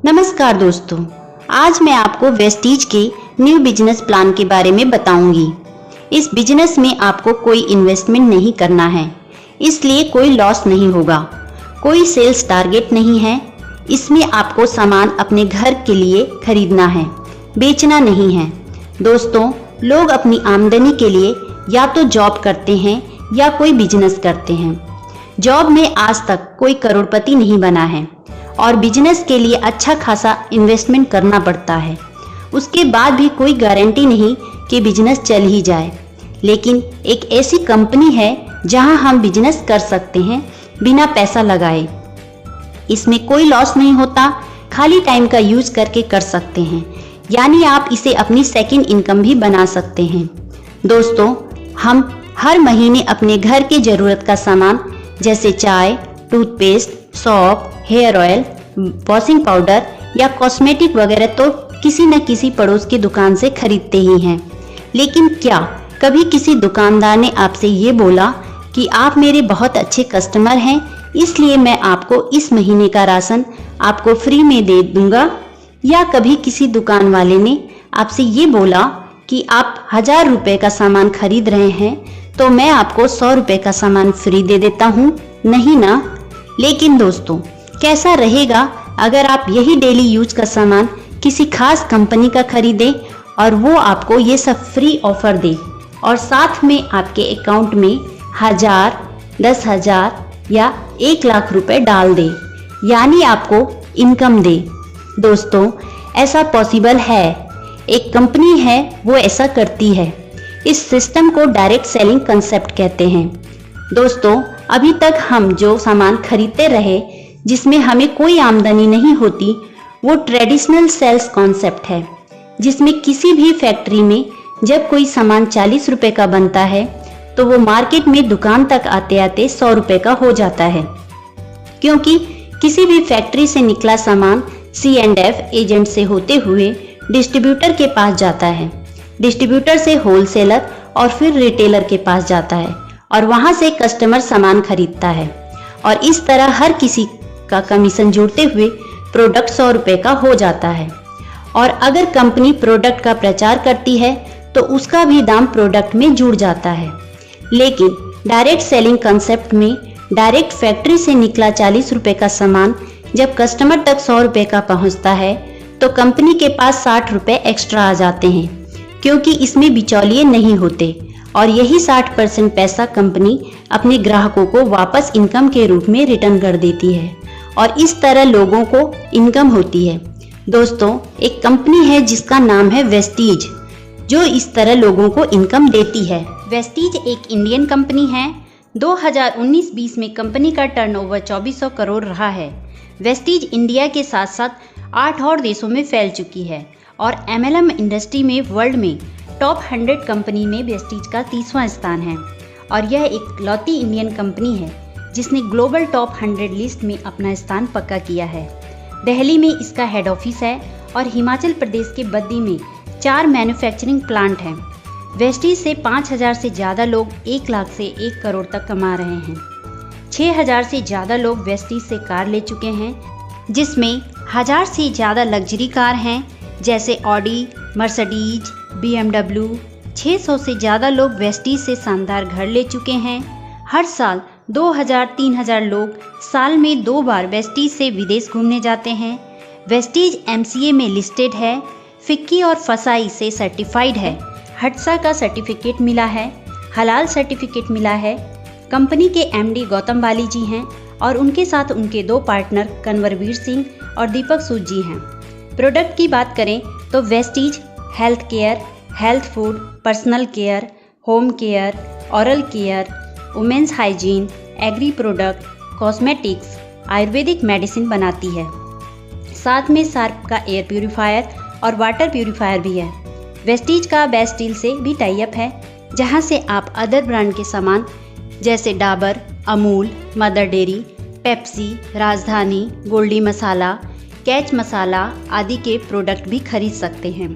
नमस्कार दोस्तों, आज मैं आपको वेस्टीज के न्यू बिजनेस प्लान के बारे में बताऊंगी। इस बिजनेस में आपको कोई इन्वेस्टमेंट नहीं करना है, इसलिए कोई लॉस नहीं होगा। कोई सेल्स टारगेट नहीं है। इसमें आपको सामान अपने घर के लिए खरीदना है, बेचना नहीं है। दोस्तों, लोग अपनी आमदनी के लिए या तो जॉब करते हैं या कोई बिजनेस करते हैं। जॉब में आज तक कोई करोड़पति नहीं बना है और बिजनेस के लिए अच्छा खासा इन्वेस्टमेंट करना पड़ता है। उसके बाद भी कोई गारंटी नहीं कि बिजनेस चल ही जाए। लेकिन एक ऐसी कंपनी है जहां हम बिजनेस कर सकते हैं बिना पैसा लगाए। इसमें कोई लॉस नहीं होता, खाली टाइम का यूज करके कर सकते हैं, यानी आप इसे अपनी सेकंड इनकम भी बना सकते हैं। दोस्तों, हम हर महीने अपने घर के जरूरत का सामान जैसे चाय, टूथपेस्ट, सौंफ, हेयर ऑयल, वॉशिंग पाउडर या कॉस्मेटिक वगैरह तो किसी न किसी पड़ोस की दुकान से खरीदते ही हैं। लेकिन क्या कभी किसी दुकानदार ने आपसे ये बोला कि आप मेरे बहुत अच्छे कस्टमर हैं, इसलिए मैं आपको इस महीने का राशन आपको फ्री में दे दूंगा? या कभी किसी दुकान वाले ने आपसे ये बोला कि आप 1000 रुपए का सामान खरीद रहे हैं तो मैं आपको 100 रुपए का सामान फ्री दे देता हूँ? नहीं ना। लेकिन दोस्तों, कैसा रहेगा अगर आप यही डेली यूज का सामान किसी खास कंपनी का खरीदें और वो आपको ये सब फ्री ऑफर दे और साथ में आपके अकाउंट में 1000, 10,000 या 1 लाख रुपए डाल दे, यानी आपको इनकम दे। दोस्तों, ऐसा पॉसिबल है। एक कंपनी है वो ऐसा करती है। इस सिस्टम को डायरेक्ट सेलिंग कंसेप्ट कहते हैं। दोस्तों, अभी तक हम जो सामान खरीदते रहे जिसमें हमें कोई आमदनी नहीं होती, वो ट्रेडिशनल सेल्स कॉन्सेप्ट है, जिसमें किसी भी फैक्ट्री में जब कोई सामान 40 रुपए का बनता है तो वो मार्केट में दुकान तक आते आते 100 रुपए का हो जाता है, क्योंकि किसी भी फैक्ट्री से निकला सामान C&F एजेंट से होते हुए डिस्ट्रीब्यूटर के पास जाता है, डिस्ट्रीब्यूटर से होलसेलर और फिर रिटेलर के पास जाता है और वहां से कस्टमर सामान खरीदता है। और इस तरह हर किसी का कमीशन जोड़ते हुए प्रोडक्ट 100 रुपए का हो जाता है। और अगर कंपनी प्रोडक्ट का प्रचार करती है तो उसका भी दाम प्रोडक्ट में जुड़ जाता है। लेकिन डायरेक्ट सेलिंग कंसेप्ट में डायरेक्ट फैक्ट्री से निकला 40 रुपए का सामान जब कस्टमर तक 100 रुपए का पहुंचता है तो कंपनी के पास 60 रुपए एक्स्ट्रा आ जाते हैं, क्योंकि इसमें बिचौलिए नहीं होते और यही 60% पैसा कंपनी अपने ग्राहकों को वापस इनकम के रूप में रिटर्न कर देती है और इस तरह लोगों को इनकम होती है। दोस्तों, एक कंपनी है जिसका नाम है वेस्टीज, जो इस तरह लोगों को इनकम देती है। वेस्टीज एक इंडियन कंपनी है। 2019-20 में कंपनी का टर्नओवर 2400 करोड़ रहा है। वेस्टीज इंडिया के साथ साथ 8 और देशों में फैल चुकी है और MLM इंडस्ट्री में वर्ल्ड में टॉप 100 कंपनी में वेस्टीज का 30वां स्थान है। और यह एक लौती इंडियन कंपनी है जिसने ग्लोबल टॉप 100 लिस्ट में अपना स्थान पक्का किया है। दिल्ली में इसका हेड ऑफिस है और हिमाचल प्रदेश के बद्दी में 4 मैन्युफैक्चरिंग प्लांट हैं। वेस्टीज से 5000 से ज़्यादा लोग 1 लाख से 1 करोड़ तक कमा रहे हैं। 6000 से ज़्यादा लोग वेस्टीज से कार ले चुके हैं, जिसमें 1000 से ज़्यादा लग्जरी कार हैं जैसे ऑडी, मर्सिडीज, BMW। 600 से ज़्यादा लोग वेस्टीज से शानदार घर ले चुके हैं। हर साल 2000-3000 लोग साल में 2 बार वेस्टीज से विदेश घूमने जाते हैं। वेस्टीज MCA में लिस्टेड है, फिक्की और फसाई से सर्टिफाइड है, हट्सा का सर्टिफिकेट मिला है, हलाल सर्टिफिकेट मिला है। कंपनी के MD गौतम बाली जी हैं और उनके साथ उनके 2 पार्टनर कन्वरवीर सिंह और दीपक सूद जी हैं। प्रोडक्ट की बात करें तो Vestige health care, health food, personal care, home care, oral care, women's hygiene, agri product, cosmetics, ayurvedic medicine बनाती है। साथ में शार्प का एयर प्यूरीफायर और वाटर प्यूरीफायर भी है। वेस्टीज का बेस्ट डील से भी टाई अप है, जहां से आप अदर ब्रांड के सामान जैसे Dabur, Amul, mother dairy, Pepsi, राजधानी, गोल्डी मसाला, कैच मसाला आदि के प्रोडक्ट भी खरीद सकते हैं।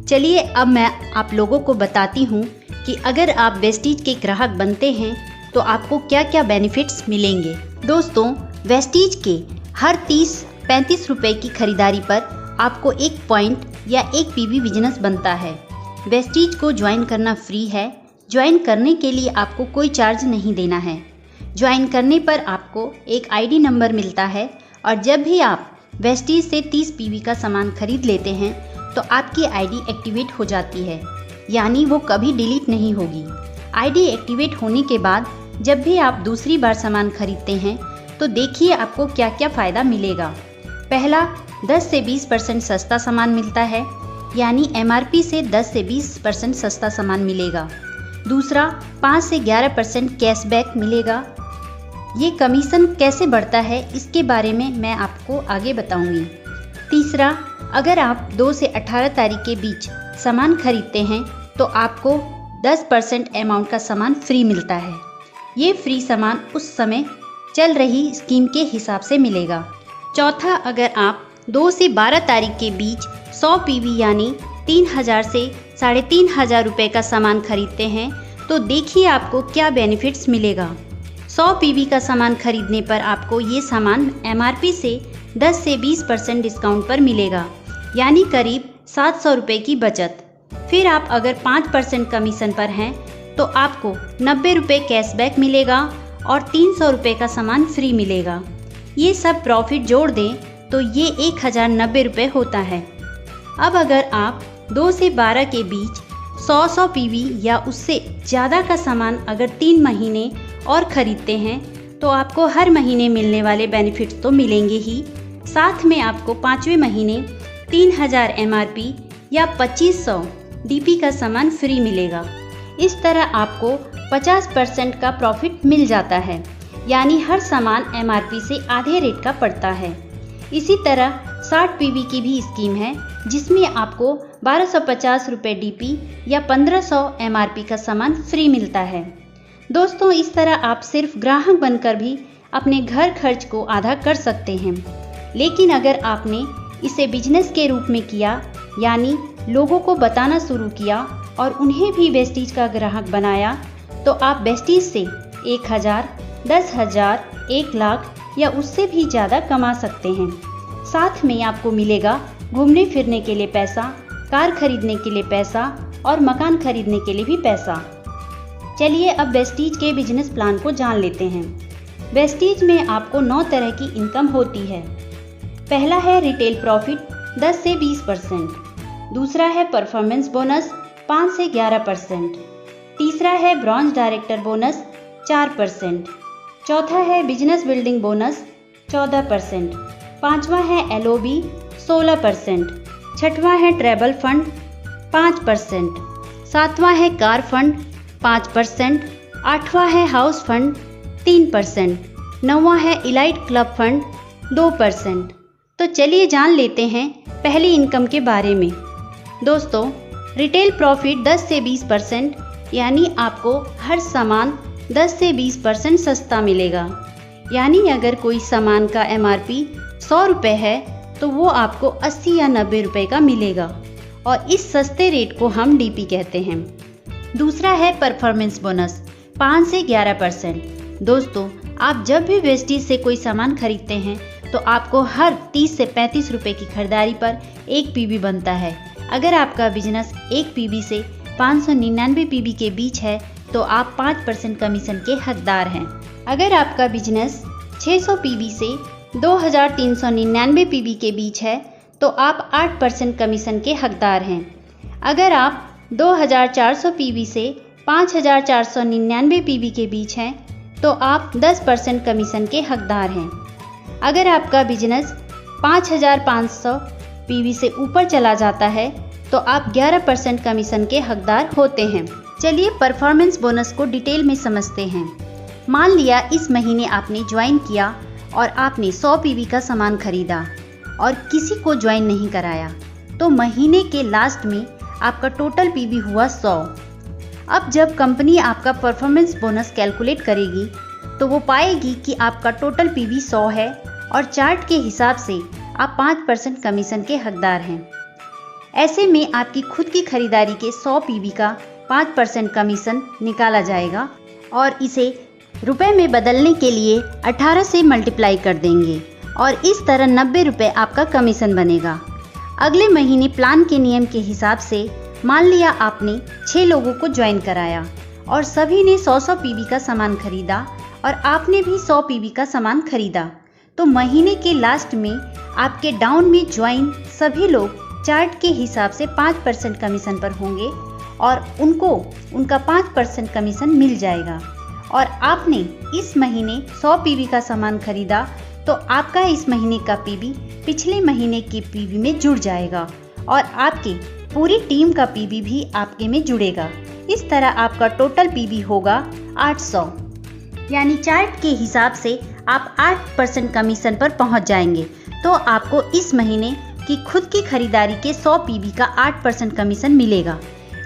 चलिए अब मैं आप लोगों को बताती हूँ कि अगर आप वेस्टीज के ग्राहक बनते हैं तो आपको क्या क्या बेनिफिट्स मिलेंगे। दोस्तों, वेस्टीज के हर 30 35 रुपये की खरीदारी पर आपको 1 पॉइंट या 1 पीवी बिजनेस बनता है। वेस्टीज को ज्वाइन करना फ्री है। ज्वाइन करने के लिए आपको कोई चार्ज नहीं देना है। ज्वाइन करने पर आपको एक आईडी नंबर मिलता है और जब भी आप वेस्टीज से 30 पीवी का सामान खरीद लेते हैं तो आपकी आईडी एक्टिवेट हो जाती है, यानी वो कभी डिलीट नहीं होगी। आईडी एक्टिवेट होने के बाद जब भी आप दूसरी बार सामान खरीदते हैं तो देखिए आपको क्या क्या फ़ायदा मिलेगा। पहला, 10 से 20% सस्ता सामान मिलता है, यानी एमआरपी से 10 से 20% सस्ता सामान मिलेगा। दूसरा, 5 से 11% कैशबैक मिलेगा। ये कमीशन कैसे बढ़ता है इसके बारे में मैं आपको आगे बताऊंगी। तीसरा, अगर आप 2 से 18 तारीख के बीच सामान खरीदते हैं तो आपको 10% अमाउंट का सामान फ्री मिलता है। ये फ्री सामान उस समय चल रही स्कीम के हिसाब से मिलेगा। चौथा, अगर आप 2 से 12 तारीख के बीच 100 पीवी यानी 3000 से 3500 रुपये का सामान खरीदते हैं तो देखिए आपको क्या बेनिफिट्स मिलेगा। 100 पीवी का सामान खरीदने पर आपको ये सामान एमआरपी से 10 से 20% डिस्काउंट पर मिलेगा, यानी करीब 700 रुपये की बचत। फिर आप अगर 5% कमीशन पर हैं तो आपको 90 रुपये कैशबैक मिलेगा और 300 रुपये का सामान फ्री मिलेगा। ये सब प्रॉफिट जोड़ दें तो ये 1090 रुपये होता है। अब अगर आप 2 से 12 के बीच 100 पीवी या उससे ज़्यादा का सामान अगर 3 महीने और ख़रीदते हैं तो आपको हर महीने मिलने वाले बेनिफिट्स तो मिलेंगे ही, साथ में आपको 5वें महीने 3000 एमआरपी या 2500 डीपी का सामान फ्री मिलेगा। इस तरह आपको 50% का प्रॉफिट मिल जाता है, यानी हर सामान एमआरपी से आधे रेट का पड़ता है। इसी तरह 60 पीवी की भी स्कीम है जिसमें आपको 1250 रुपये डीपी या 1500 एमआरपी का सामान फ्री मिलता है। दोस्तों, इस तरह आप सिर्फ ग्राहक बनकर भी अपने घर खर्च को आधा कर सकते हैं। लेकिन अगर आपने इसे बिजनेस के रूप में किया, यानी लोगों को बताना शुरू किया और उन्हें भी वेस्टीज का ग्राहक बनाया, तो आप वेस्टीज से 1000, 10,000, 1 लाख या उससे भी ज़्यादा कमा सकते हैं। साथ में आपको मिलेगा घूमने फिरने के लिए पैसा, कार खरीदने के लिए पैसा और मकान खरीदने के लिए भी पैसा। चलिए अब वेस्टीज के बिजनेस प्लान को जान लेते हैं। वेस्टीज में आपको 9 तरह की इनकम होती है। पहला है रिटेल प्रॉफिट 10 से 20%। दूसरा है परफॉर्मेंस बोनस 5 से 11%। तीसरा है ब्रॉन्ज डायरेक्टर बोनस 4%। चौथा है बिजनेस बिल्डिंग बोनस 14%। पांचवा है एलओबी 16%। छठवां है ट्रैवल फंड 5%। सातवां है कार फंड 5%। आठवां है हाउस फंड 3%। नौवां है इलाइट क्लब फंड 2%। तो चलिए जान लेते हैं पहली इनकम के बारे में। दोस्तों, रिटेल प्रॉफिट 10 से 20%, यानी आपको हर सामान 10 से 20% सस्ता मिलेगा। यानी अगर कोई सामान का एमआरपी 100 रुपये है तो वो आपको 80 या 90 रुपये का मिलेगा और इस सस्ते रेट को हम डीपी कहते हैं। दूसरा है परफॉर्मेंस बोनस 5 से 11%। दोस्तों, आप जब भी वेस्टीज से कोई सामान खरीदते हैं तो आपको हर 30 से 35 रुपये की खरीदारी पर 1 पीवी बनता है। अगर आपका बिजनेस 1 पीवी से 599 पीवी के बीच है तो आप 5% कमीशन के हकदार हैं। अगर आपका बिजनेस 600 पीवी से 2399 पीवी के बीच है तो आप 8% कमीशन के हकदार हैं। अगर आप 2400 पीवी से 5499 पीवी के बीच हैं तो आप 10% कमीशन के हकदार हैं। अगर आपका बिजनेस 5500 पीवी से ऊपर चला जाता है तो आप 11% कमीशन के हकदार होते हैं। चलिए परफॉर्मेंस बोनस को डिटेल में समझते हैं। मान लिया इस महीने आपने ज्वाइन किया और आपने 100 पीवी का सामान खरीदा और किसी को ज्वाइन नहीं कराया, तो महीने के लास्ट में आपका टोटल पीवी हुआ 100। अब जब कंपनी आपका परफॉर्मेंस बोनस कैलकुलेट करेगी तो वो पाएगी कि आपका टोटल पीवी 100 है और चार्ट के हिसाब से आप 5% कमीशन के हकदार हैं। ऐसे में आपकी खुद की खरीदारी के 100 पीवी का 5% कमीशन निकाला जाएगा और इसे रुपए में बदलने के लिए 18 से मल्टीप्लाई कर देंगे और इस तरह 90 रुपये आपका कमीशन बनेगा। अगले महीने प्लान के नियम के हिसाब से मान लिया आपने 6 लोगों को ज्वाइन कराया और सभी ने 100-100 पीवी का सामान खरीदा और आपने भी 100 पीवी का सामान खरीदा, तो महीने के लास्ट में आपके डाउन में ज्वाइन सभी लोग चार्ट के हिसाब से 5% कमीशन पर होंगे और उनको उनका 5% कमीशन मिल जाएगा। और आपने इस महीने 100 पीवी का सामान खरीदा तो आपका इस महीने का पीवी पिछले महीने के पीवी में जुड़ जाएगा और आपकी पूरी टीम का पीवी भी आपके में जुड़ेगा। इस तरह आपका टोटल पीवी होगा 800, यानी चार्ट के हिसाब से आप 8% कमीशन पर पहुंच जाएंगे। तो आपको इस महीने की खुद की खरीदारी के 100 पीवी का 8% कमीशन मिलेगा।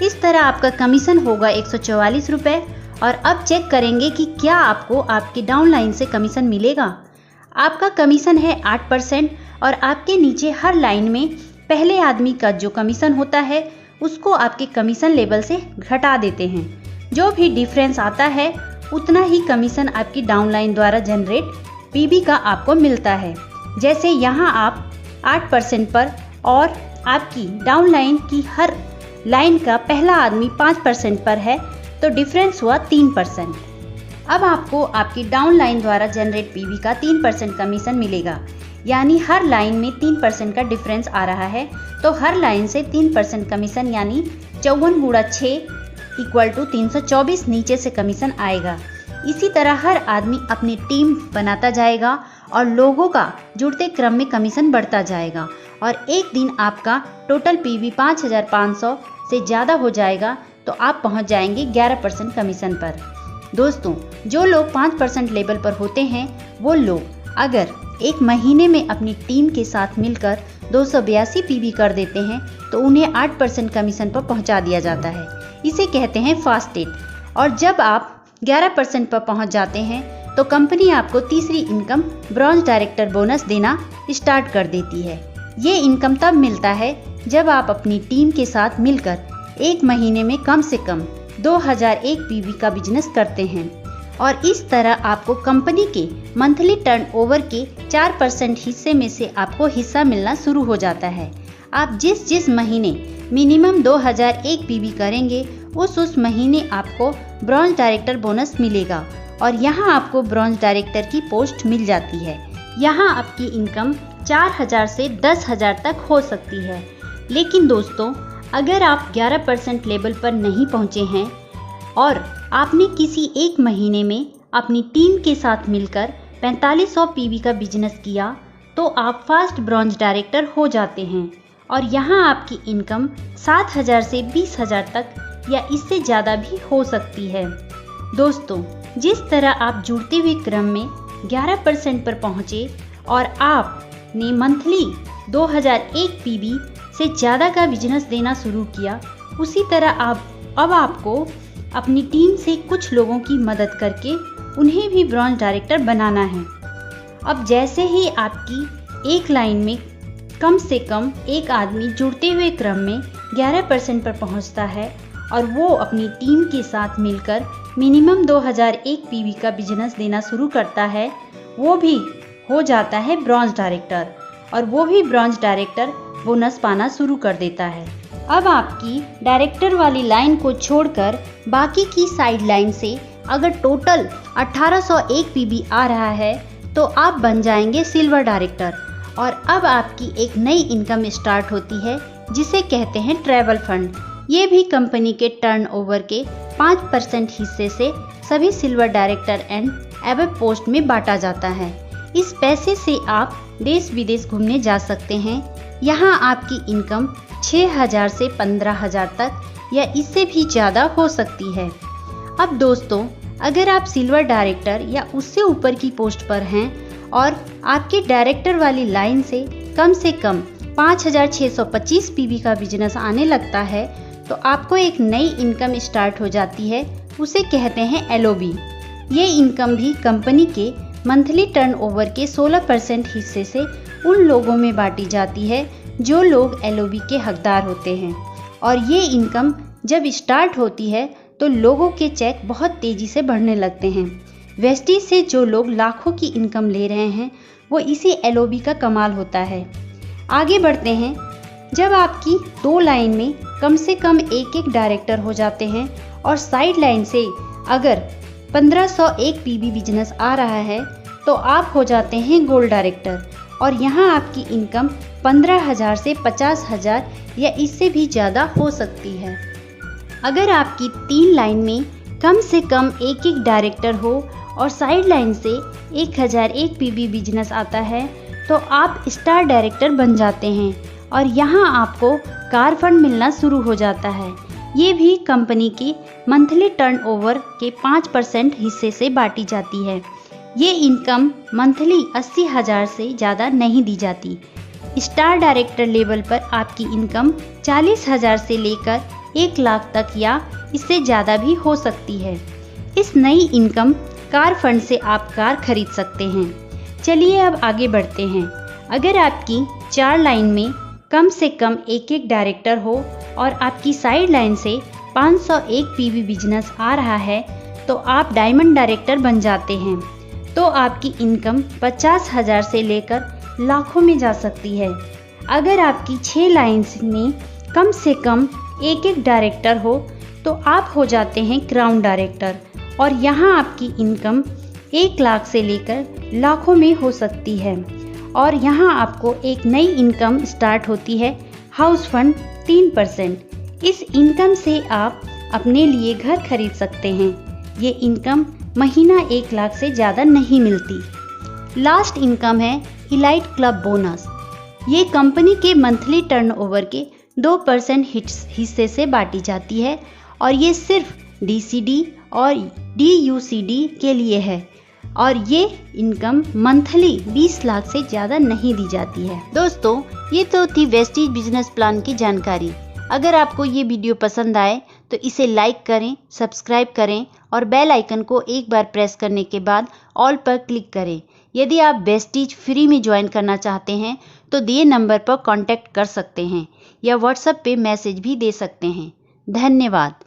इस तरह आपका कमीशन होगा 144 रुपये। और अब चेक करेंगे कि क्या आपको आपके डाउनलाइन से कमीशन मिलेगा। आपका कमीशन है 8% और आपके नीचे हर लाइन में पहले आदमी का जो कमीशन होता है उसको आपके कमीशन लेवल से घटा देते हैं। जो भी डिफरेंस आता है उतना ही कमीशन आपकी डाउनलाइन द्वारा जनरेट पीवी का आपको मिलता है। जैसे यहाँ आप 8% पर और आपकी डाउनलाइन की हर लाइन का पहला आदमी 5% पर है तो डिफरेंस हुआ 3%। अब आपको आपकी डाउनलाइन द्वारा जनरेट पीवी का 3% कमीशन मिलेगा, यानी हर लाइन में 3% का डिफरेंस आ रहा है तो हर लाइन से 3% कमीशन यानी 54 गुणा 6 = 324 नीचे से कमीशन आएगा। इसी तरह हर आदमी अपनी टीम बनाता जाएगा और लोगों का जुड़ते क्रम में कमीशन बढ़ता जाएगा और एक दिन आपका टोटल पीवी 5500 से ज़्यादा हो जाएगा तो आप पहुंच जाएंगे 11% कमीशन पर। दोस्तों, जो लोग 5% लेवल पर होते हैं वो लोग अगर एक महीने में अपनी टीम के साथ मिलकर 282 पीवी कर देते हैं तो उन्हें 8% कमीशन पर पहुंचा दिया जाता है। इसे कहते हैं फास्टेड। और जब आप 11% पर पहुंच जाते हैं तो कंपनी आपको तीसरी इनकम ब्रॉन्ज डायरेक्टर बोनस देना स्टार्ट कर देती है। ये इनकम तब मिलता है जब आप अपनी टीम के साथ मिलकर एक महीने में कम से कम 2001 पीवी का बिजनेस करते हैं और इस तरह आपको कंपनी के मंथली टर्नओवर के 4% हिस्से में से आपको हिस्सा मिलना शुरू हो जाता है। आप जिस महीने मिनिमम 2001 पीवी करेंगे उस महीने आपको ब्रॉन्ज डायरेक्टर बोनस मिलेगा और यहाँ आपको ब्रॉन्ज डायरेक्टर की पोस्ट मिल जाती है। यहाँ आपकी इनकम 4000 से 10,000 तक हो सकती है। लेकिन दोस्तों, अगर आप 11% लेवल पर नहीं पहुँचे हैं और आपने किसी एक महीने में अपनी टीम के साथ मिलकर 4500 पीवी का बिजनेस किया तो आप फास्ट ब्रॉन्ज डायरेक्टर हो जाते हैं और यहाँ आपकी इनकम 7000 से 20,000 तक या इससे ज़्यादा भी हो सकती है। दोस्तों, जिस तरह आप जुड़ते हुए क्रम में 11% पर पहुँचे और आपने मंथली 2001 पीवी से ज़्यादा का बिजनेस देना शुरू किया, उसी तरह अब आपको अपनी टीम से कुछ लोगों की मदद करके उन्हें भी ब्रॉन्ज डायरेक्टर बनाना है। अब जैसे ही आपकी एक लाइन में कम से कम एक आदमी जुड़ते हुए क्रम में 11% पर पहुंचता है और वो अपनी टीम के साथ मिलकर मिनिमम 2001 पीवी का बिजनेस देना शुरू करता है, वो भी हो जाता है ब्रॉन्ज डायरेक्टर और वो भी ब्रॉन्ज डायरेक्टर बोनस पाना शुरू कर देता है। अब आपकी डायरेक्टर वाली लाइन को छोड़कर बाकी की साइड लाइन से अगर टोटल 1801 पीवी आ रहा है तो आप बन जाएंगे सिल्वर डायरेक्टर और अब आपकी एक नई इनकम स्टार्ट होती है जिसे कहते हैं ट्रैवल फंड। ये भी कंपनी के टर्नओवर के 5% हिस्से से सभी silver director and above post में बांटा जाता है। इस पैसे से आप देश विदेश घूमने जा सकते हैं। यहाँ आपकी इनकम 6000 से 15,000 तक या इससे भी ज़्यादा हो सकती है। अब दोस्तों, अगर आप सिल्वर डायरेक्टर या उससे ऊपर की पोस्ट पर हैं और आपके डायरेक्टर वाली लाइन से कम 5625 पीवी का बिजनेस आने लगता है तो आपको एक नई इनकम स्टार्ट हो जाती है, उसे कहते हैं एलओबी। ये इनकम भी कंपनी के मंथली टर्नओवर के 16% हिस्से से उन लोगों में बांटी जाती है जो लोग एलओबी के हकदार होते हैं और ये इनकम जब स्टार्ट होती है तो लोगों के चेक बहुत तेज़ी से बढ़ने लगते हैं। वेस्टीज से जो लोग लाखों की इनकम ले रहे हैं वो इसी LOB का कमाल होता है। आगे बढ़ते हैं। जब आपकी 2 लाइन में कम से कम एक डायरेक्टर हो जाते हैं और साइड लाइन से अगर 1501 PB बिजनेस आ रहा है तो आप हो जाते हैं गोल्ड डायरेक्टर और यहाँ आपकी इनकम 15,000 से 50,000 या इससे भी ज़्यादा हो सकती है। अगर आपकी 3 लाइन में कम से कम एक डायरेक्टर हो और साइड लाइन से 1001 PB बिजनेस आता है तो आप स्टार डायरेक्टर बन जाते हैं और यहाँ आपको कार फंड मिलना शुरू हो जाता है। ये भी कंपनी की मंथली टर्नओवर के 5% हिस्से से बांटी जाती है। ये इनकम मंथली 80,000 से ज़्यादा नहीं दी जाती। स्टार डायरेक्टर लेवल पर आपकी इनकम 40,000 से लेकर 1 लाख तक या इससे ज़्यादा भी हो सकती है। इस नई इनकम कार फंड से आप कार खरीद सकते हैं। चलिए अब आगे बढ़ते हैं। अगर आपकी 4 लाइन में कम से कम एक डायरेक्टर हो और आपकी साइड लाइन से 501 PB बिजनेस आ रहा है तो आप डायमंड डायरेक्टर बन जाते हैं। तो आपकी इनकम 50,000 से लेकर लाखों में जा सकती है। अगर आपकी 6 लाइन्स में कम से कम एक डायरेक्टर हो तो आप हो जाते हैं क्राउन डायरेक्टर और यहाँ आपकी इनकम 1 लाख से लेकर लाखों में हो सकती है। और यहाँ आपको एक नई इनकम स्टार्ट होती है, हाउस फंड 3%। इस इनकम से आप अपने लिए घर खरीद सकते हैं। ये इनकम महीना 1 लाख से ज़्यादा नहीं मिलती। लास्ट इनकम है इलाइट क्लब बोनस। ये कंपनी के मंथली टर्नओवर के 2% हिस्से से बांटी जाती है और ये सिर्फ DCD और DUCD के लिए है और ये इनकम मंथली 20 लाख से ज़्यादा नहीं दी जाती है। दोस्तों, ये तो थी वेस्टीज बिजनेस प्लान की जानकारी। अगर आपको ये वीडियो पसंद आए तो इसे लाइक करें, सब्सक्राइब करें और बेल आइकन को एक बार प्रेस करने के बाद ऑल पर क्लिक करें। यदि आप वेस्टीज फ्री में ज्वाइन करना चाहते हैं तो दिए नंबर पर कांटेक्ट कर सकते हैं या व्हाट्सएप पे मैसेज भी दे सकते हैं। धन्यवाद।